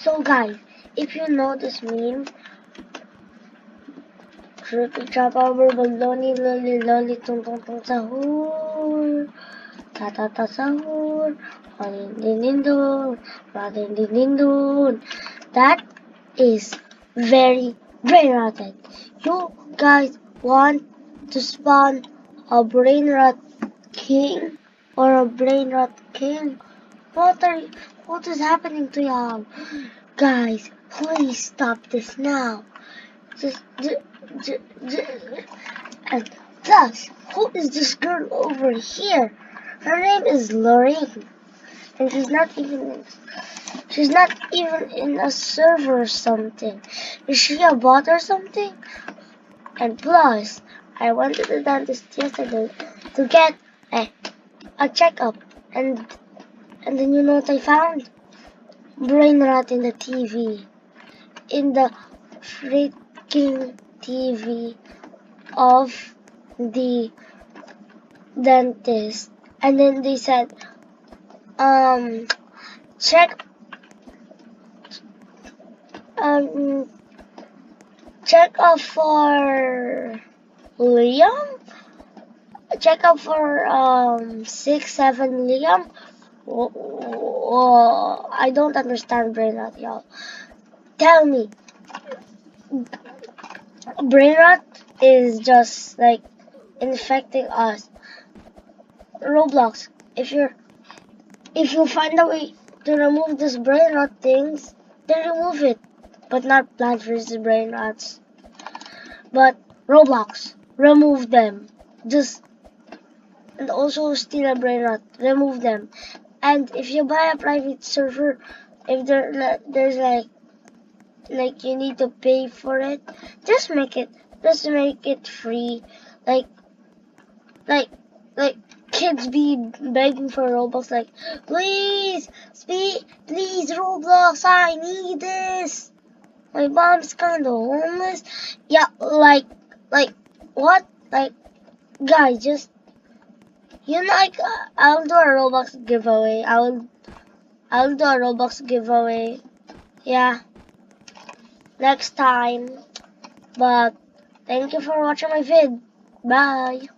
So guys, if you know this meme, Trippy Trappa Baloney Lolly Lolly Tung Tung Tung Sahur Ta Ta Ta Sahur Radin Din Din Dun Radin Din Din Dun. That is very rotted. You guys want to spawn a brain rot king or a brain rot king? What is happening to y'all? Guys, please stop this now. Just, and plus, who is this girl over here? Her name is Lorraine, and she's not even in a server or something. Is she a bot or something? And plus, I went to the dentist yesterday to get a checkup, and then you know what I found? Brain rot in the TV. In the freaking TV of the dentist. And then they said, check up for Liam? Check up for 6-7 Liam? I don't understand brain rot, y'all. Tell me, brain rot is just like infecting us. Roblox, if you find a way to remove this brain rot things, then remove it. But not Plants vs. Brain Rots. But Roblox, remove them. And also steal a brain rot, remove them. And if you buy a private server, if there's like you need to pay for it, just make it free. Like kids be begging for Roblox, like, please Roblox, I need this. My mom's kinda homeless. Yeah, like what? Like, guys, just I'll do a Roblox giveaway. I'll do a Roblox giveaway. Yeah, next time. But thank you for watching my vid. Bye.